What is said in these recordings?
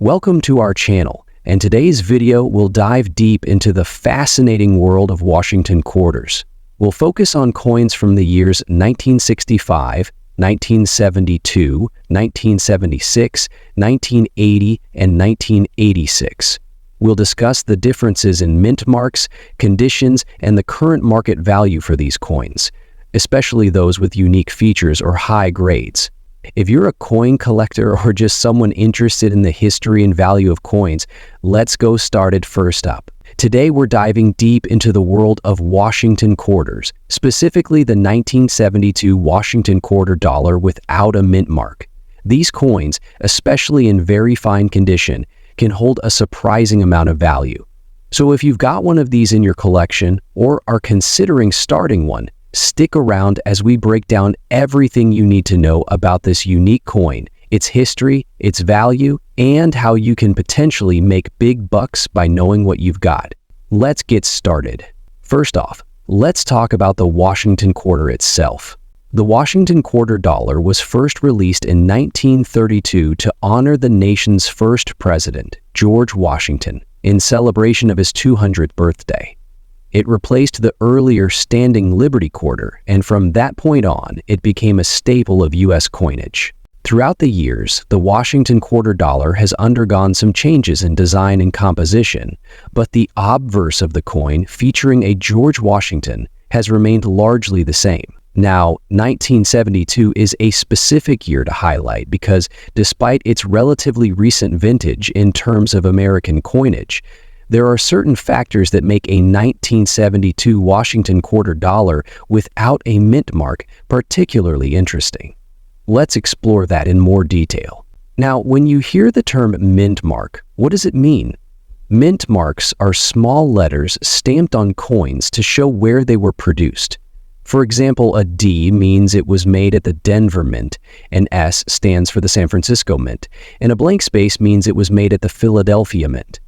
Welcome to our channel, and today's video will dive deep into the fascinating world of Washington quarters. We'll focus on coins from the years 1965, 1972, 1976, 1980, and 1986. We'll discuss the differences in mint marks, conditions, and the current market value for these coins, especially those with unique features or high grades. If you're a coin collector or just someone interested in the history and value of coins, let's go started first up. Today we're diving deep into the world of Washington quarters, specifically the 1972 Washington quarter dollar without a mint mark. These coins, especially in very fine condition, can hold a surprising amount of value. So if you've got one of these in your collection or are considering starting one, stick around as we break down everything you need to know about this unique coin, its history, its value, and how you can potentially make big bucks by knowing what you've got. Let's get started. First off, let's talk about the Washington quarter itself. The Washington quarter dollar was first released in 1932 to honor the nation's first president, George Washington, in celebration of his 200th birthday. It replaced the earlier standing Liberty quarter, and from that point on, it became a staple of U.S. coinage. Throughout the years, the Washington quarter dollar has undergone some changes in design and composition, but the obverse of the coin, featuring a George Washington, has remained largely the same. Now, 1972 is a specific year to highlight because, despite its relatively recent vintage in terms of American coinage, there are certain factors that make a 1972 Washington quarter dollar without a mint mark particularly interesting. Let's explore that in more detail. Now, when you hear the term mint mark, what does it mean? Mint marks are small letters stamped on coins to show where they were produced. For example, a D means it was made at the Denver Mint, an S stands for the San Francisco Mint, and a blank space means it was made at the Philadelphia Mint.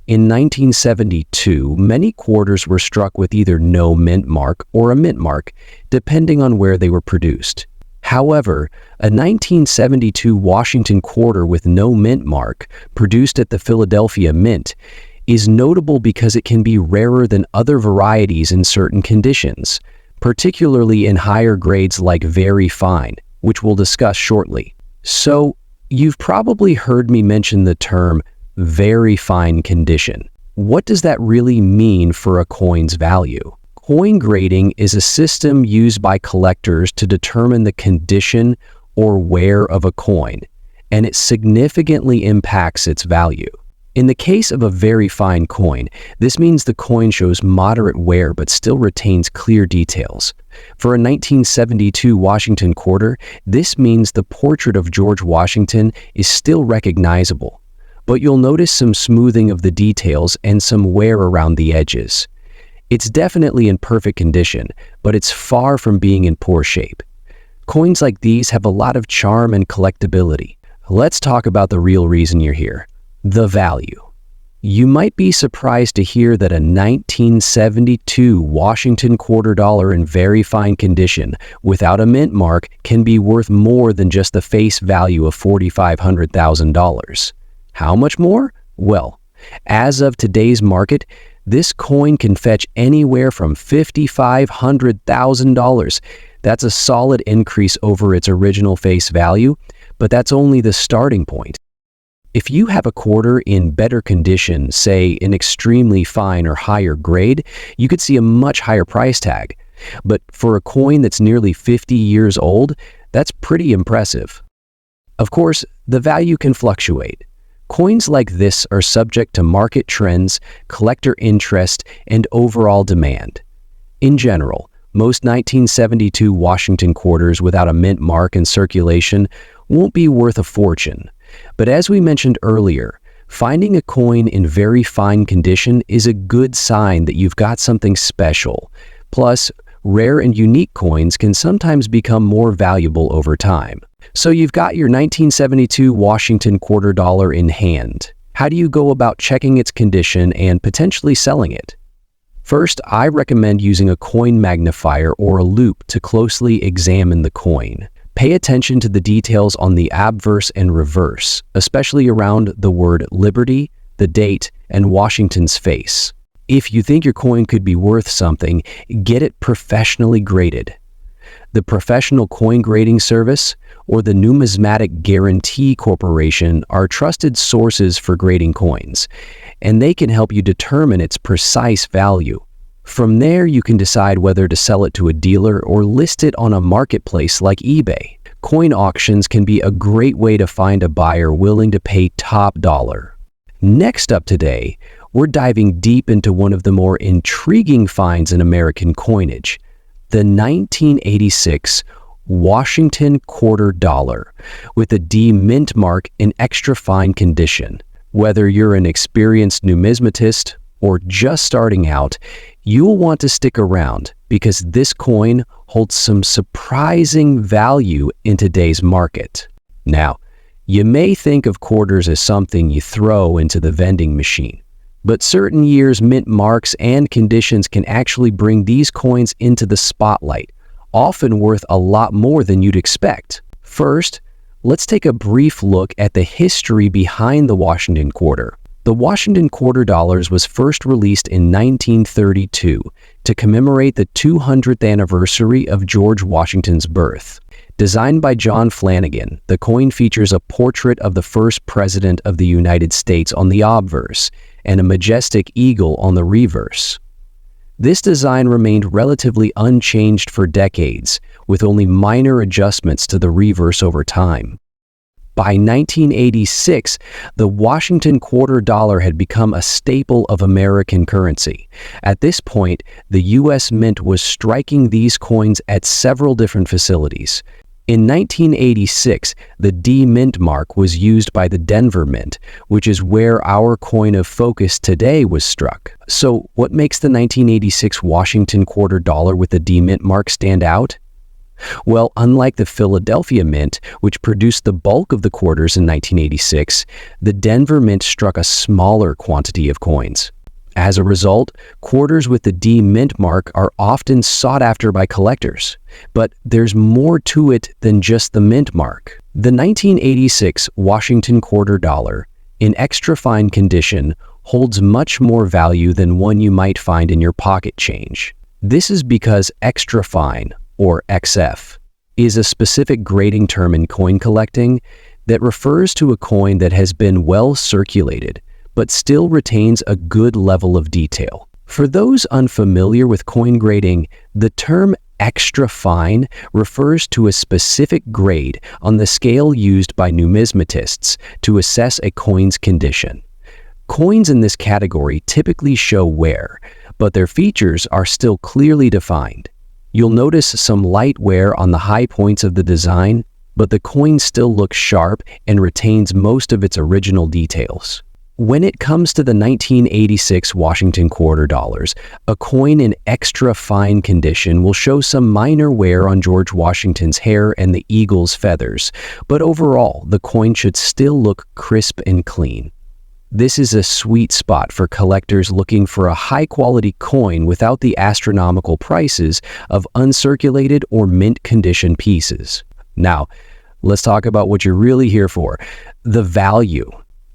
In 1972, many quarters were struck with either no mint mark or a mint mark, depending on where they were produced. However, a 1972 Washington quarter with no mint mark, produced at the Philadelphia Mint, is notable because it can be rarer than other varieties in certain conditions, particularly in higher grades like very fine, which we'll discuss shortly. So, you've probably heard me mention the term very fine condition. What does that really mean for a coin's value? Coin grading is a system used by collectors to determine the condition or wear of a coin, and it significantly impacts its value. In the case of a very fine coin, this means the coin shows moderate wear but still retains clear details. For a 1972 Washington quarter, this means the portrait of George Washington is still recognizable, but you'll notice some smoothing of the details and some wear around the edges. It's definitely in perfect condition, but it's far from being in poor shape. Coins like these have a lot of charm and collectability. Let's talk about the real reason you're here: the value. You might be surprised to hear that a 1972 Washington quarter dollar in very fine condition without a mint mark can be worth more than just the face value of $4,500,000. How much more? Well, as of today's market, this coin can fetch anywhere from $5,500,000. That's a solid increase over its original face value, but that's only the starting point. If you have a quarter in better condition, say in extremely fine or higher grade, you could see a much higher price tag. But for a coin that's nearly 50 years old, that's pretty impressive. Of course, the value can fluctuate. Coins like this are subject to market trends, collector interest, and overall demand. In general, most 1972 Washington quarters without a mint mark in circulation won't be worth a fortune. But as we mentioned earlier, finding a coin in very fine condition is a good sign that you've got something special. Plus, rare and unique coins can sometimes become more valuable over time. So you've got your 1972 Washington quarter dollar in hand. How do you go about checking its condition and potentially selling it? First, I recommend using a coin magnifier or a loupe to closely examine the coin. Pay attention to the details on the obverse and reverse, especially around the word Liberty, the date, and Washington's face. If you think your coin could be worth something, get it professionally graded. The Professional Coin Grading Service or the Numismatic Guarantee Corporation are trusted sources for grading coins, and they can help you determine its precise value. From there, you can decide whether to sell it to a dealer or list it on a marketplace like eBay. Coin auctions can be a great way to find a buyer willing to pay top dollar. Next up today, we're diving deep into one of the more intriguing finds in American coinage, the 1986 Washington quarter dollar with a D mint mark in extra fine condition. Whether you're an experienced numismatist or just starting out, you'll want to stick around because this coin holds some surprising value in today's market. Now, you may think of quarters as something you throw into the vending machine, but certain years' mint marks and conditions can actually bring these coins into the spotlight, often worth a lot more than you'd expect. First, let's take a brief look at the history behind the Washington quarter. The Washington quarter dollars was first released in 1932 to commemorate the 200th anniversary of George Washington's birth. Designed by John Flanagan, the coin features a portrait of the first president of the United States on the obverse and a majestic eagle on the reverse. This design remained relatively unchanged for decades, with only minor adjustments to the reverse over time. By 1986, the Washington quarter dollar had become a staple of American currency. At this point, the U.S. Mint was striking these coins at several different facilities. In 1986, the D Mint mark was used by the Denver Mint, which is where our coin of focus today was struck. So, what makes the 1986 Washington quarter dollar with the D Mint mark stand out? Well, unlike the Philadelphia Mint, which produced the bulk of the quarters in 1986, the Denver Mint struck a smaller quantity of coins. As a result, quarters with the D Mint mark are often sought after by collectors. But there's more to it than just the mint mark. The 1986 Washington quarter dollar, in extra fine condition, holds much more value than one you might find in your pocket change. This is because extra fine, or XF, is a specific grading term in coin collecting that refers to a coin that has been well circulated but still retains a good level of detail. For those unfamiliar with coin grading, the term extra fine refers to a specific grade on the scale used by numismatists to assess a coin's condition. Coins in this category typically show wear, but their features are still clearly defined. You'll notice some light wear on the high points of the design, but the coin still looks sharp and retains most of its original details. When it comes to the 1986 Washington quarter dollars, a coin in extra fine condition will show some minor wear on George Washington's hair and the eagle's feathers, but overall, the coin should still look crisp and clean. This is a sweet spot for collectors looking for a high-quality coin without the astronomical prices of uncirculated or mint-condition pieces. Now, let's talk about what you're really here for, the value.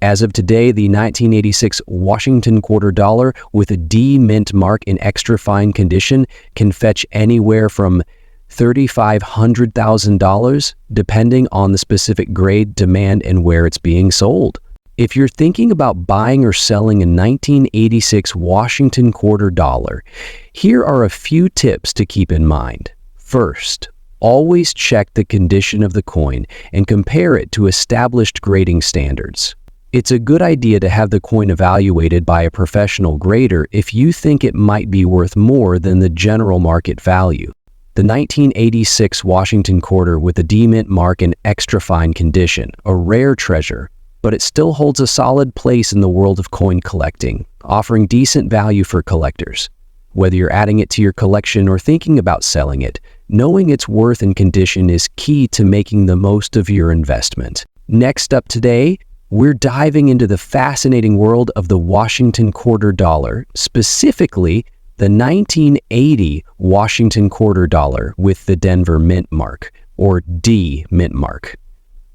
As of today, the 1986 Washington quarter dollar with a D Mint mark in extra fine condition can fetch anywhere from $3,500,000 depending on the specific grade, demand, and where it's being sold. If you're thinking about buying or selling a 1986 Washington quarter dollar, here are a few tips to keep in mind. First, always check the condition of the coin and compare it to established grading standards. It's a good idea to have the coin evaluated by a professional grader if you think it might be worth more than the general market value. The 1986 Washington quarter with a D Mint mark in extra fine condition, a rare treasure, but it still holds a solid place in the world of coin collecting, offering decent value for collectors. Whether you're adding it to your collection or thinking about selling it, knowing its worth and condition is key to making the most of your investment. Next up today, we're diving into the fascinating world of the Washington quarter dollar, specifically the 1980 Washington quarter dollar with the Denver Mint mark, or D mint mark.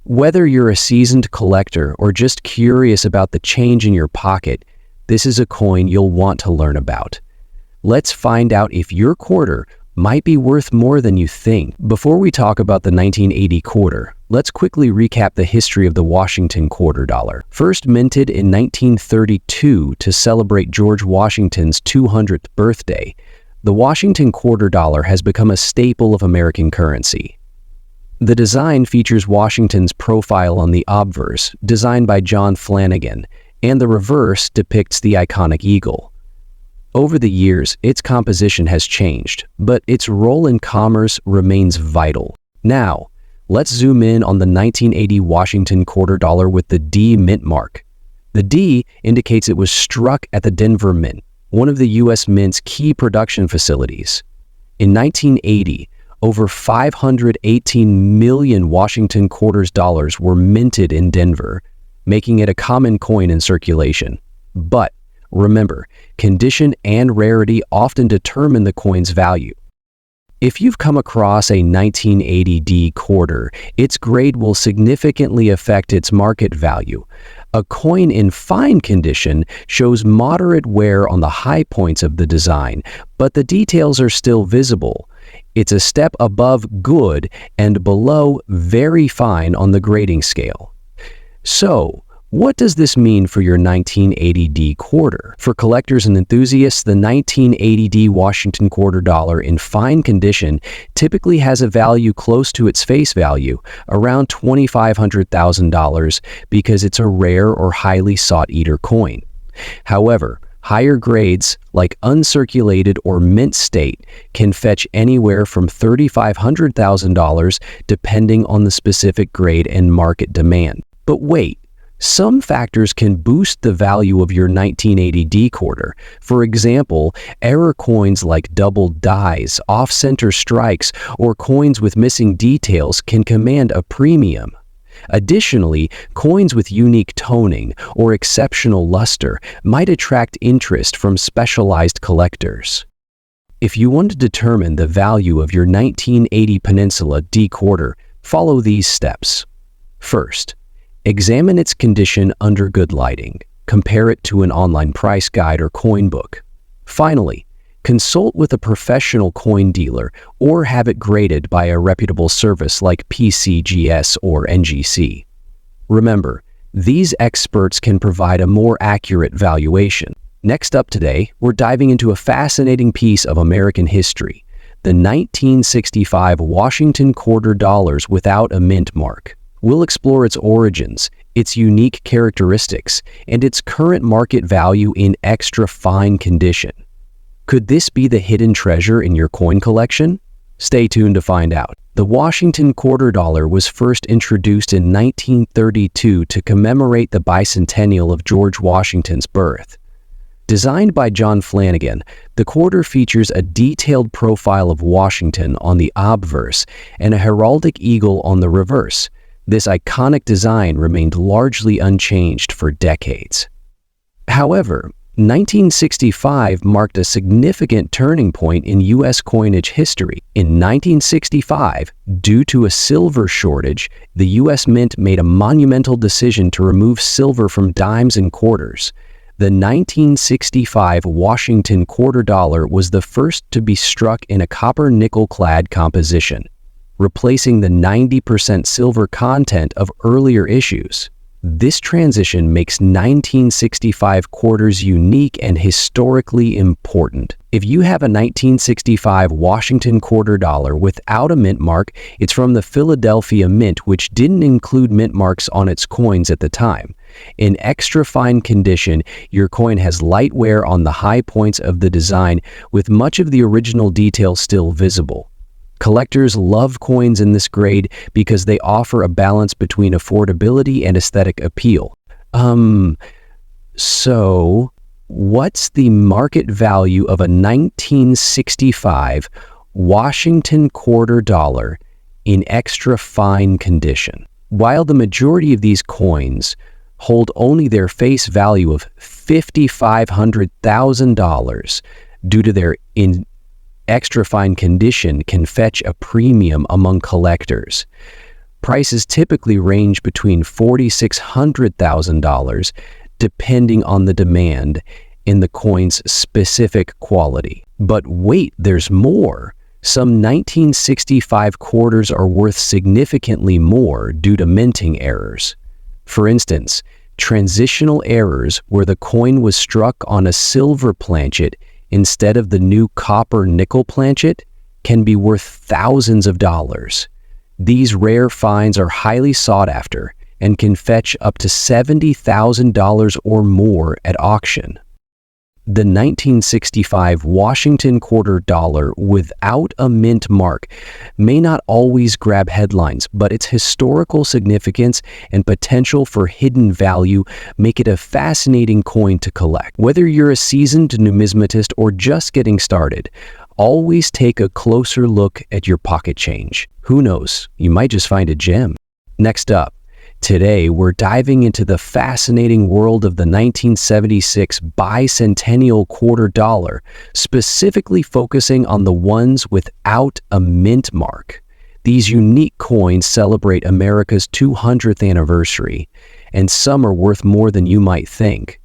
Whether you're a seasoned collector or just curious about the change in your pocket, this is a coin you'll want to learn about. Let's find out if your quarter might be worth more than you think. Before we talk about the 1980 quarter, let's quickly recap the history of the Washington quarter dollar. First minted in 1932 to celebrate George Washington's 200th birthday, the Washington quarter dollar has become a staple of American currency. The design features Washington's profile on the obverse, designed by John Flanagan, and the reverse depicts the iconic eagle. Over the years, its composition has changed, but its role in commerce remains vital. Now, let's zoom in on the 1980 Washington quarter dollar with the D mint mark. The D indicates it was struck at the Denver Mint, one of the U.S. Mint's key production facilities. In 1980, over 518 million Washington quarters dollars were minted in Denver, making it a common coin in circulation. But remember, condition and rarity often determine the coin's value. If you've come across a 1980 D quarter, its grade will significantly affect its market value. A coin in fine condition shows moderate wear on the high points of the design, but the details are still visible. It's a step above good and below very fine on the grading scale. So, what does this mean for your 1980 D quarter? For collectors and enthusiasts, the 1980 D Washington quarter dollar in fine condition typically has a value close to its face value, around $2,500,000, because it's a rare or highly sought-after coin. However, higher grades, like uncirculated or mint state, can fetch anywhere from $3,500,000 depending on the specific grade and market demand. But wait, some factors can boost the value of your 1980 D quarter. For example, error coins like doubled dies, off-center strikes, or coins with missing details can command a premium. Additionally, coins with unique toning or exceptional luster might attract interest from specialized collectors. If you want to determine the value of your 1980 Peninsula D quarter, follow these steps. First, examine its condition under good lighting. Compare it to an online price guide or coin book. Finally, consult with a professional coin dealer or have it graded by a reputable service like PCGS or NGC. Remember, these experts can provide a more accurate valuation. Next up today, we're diving into a fascinating piece of American history, the 1965 Washington quarter dollars without a mint mark. We'll explore its origins, its unique characteristics, and its current market value in extra fine condition. Could this be the hidden treasure in your coin collection? Stay tuned to find out. The Washington quarter dollar was first introduced in 1932 to commemorate the bicentennial of George Washington's birth. Designed by John Flanagan, the quarter features a detailed profile of Washington on the obverse and a heraldic eagle on the reverse. This iconic design remained largely unchanged for decades. However, 1965 marked a significant turning point in U.S. coinage history. In 1965, due to a silver shortage, the U.S. Mint made a monumental decision to remove silver from dimes and quarters. The 1965 Washington quarter dollar was the first to be struck in a copper-nickel-clad composition, replacing the 90% silver content of earlier issues. This transition makes 1965 quarters unique and historically important. If you have a 1965 Washington quarter dollar without a mint mark, it's from the Philadelphia Mint, which didn't include mint marks on its coins at the time. In extra fine condition, your coin has light wear on the high points of the design, with much of the original detail still visible. Collectors love coins in this grade because they offer a balance between affordability and aesthetic appeal. So what's the market value of a 1965 Washington quarter dollar in extra fine condition? While the majority of these coins hold only their face value of $5,500,000 due to their extra fine condition can fetch a premium among collectors. Prices typically range between $4,600,000 depending on the demand in the coin's specific quality. But wait, there's more. Some 1965 quarters are worth significantly more due to minting errors. For instance, transitional errors where the coin was struck on a silver planchet instead of the new copper-nickel planchet can be worth thousands of dollars. These rare finds are highly sought after and can fetch up to $70,000 or more at auction. The 1965 Washington quarter dollar without a mint mark may not always grab headlines, but its historical significance and potential for hidden value make it a fascinating coin to collect. Whether you're a seasoned numismatist or just getting started, always take a closer look at your pocket change. Who knows, you might just find a gem. Next up, today, we're diving into the fascinating world of the 1976 bicentennial quarter dollar, specifically focusing on the ones without a mint mark. These unique coins celebrate America's 200th anniversary, and some are worth more than you might think.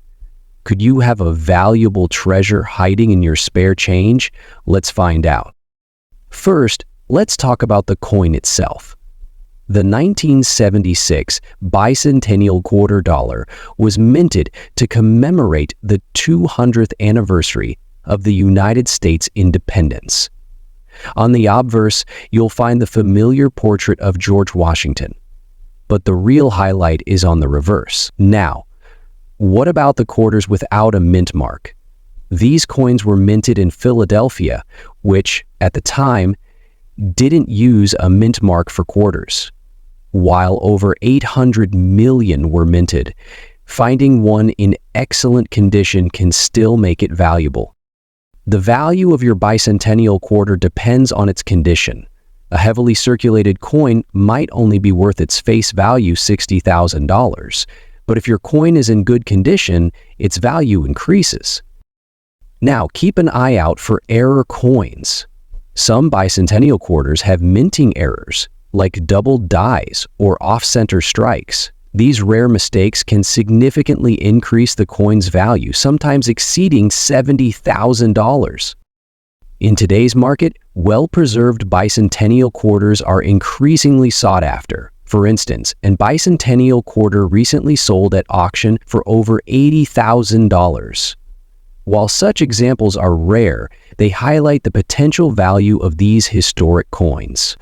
Could you have a valuable treasure hiding in your spare change? Let's find out. First, let's talk about the coin itself. The 1976 bicentennial quarter dollar was minted to commemorate the 200th anniversary of the United States independence. On the obverse, you'll find the familiar portrait of George Washington. But the real highlight is on the reverse. Now, what about the quarters without a mint mark? These coins were minted in Philadelphia, which, at the time, didn't use a mint mark for quarters. While over 800 million were minted, finding one in excellent condition can still make it valuable. The value of your bicentennial quarter depends on its condition. A heavily circulated coin might only be worth its face value $60,000, but if your coin is in good condition, its value increases. Now, keep an eye out for error coins. Some bicentennial quarters have minting errors, like double dies or off-center strikes. These rare mistakes can significantly increase the coin's value, sometimes exceeding $70,000. In today's market, well-preserved bicentennial quarters are increasingly sought after. For instance, a bicentennial quarter recently sold at auction for over $80,000. While such examples are rare, they highlight the potential value of these historic coins.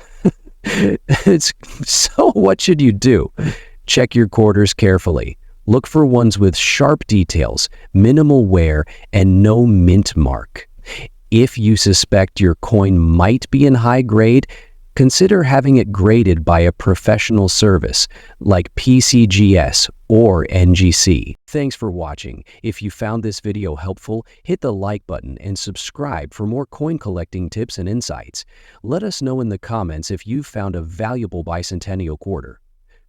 So what should you do? Check your quarters carefully. Look for ones with sharp details, minimal wear, and no mint mark. If you suspect your coin might be in high grade, consider having it graded by a professional service like PCGS or NGC. Thanks for watching. If you found this video helpful, hit the like button and subscribe for more coin collecting tips and insights. Let us know in the comments if you found a valuable bicentennial quarter.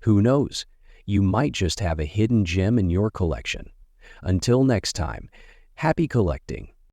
Who knows? You might just have a hidden gem in your collection. Until next time, happy collecting.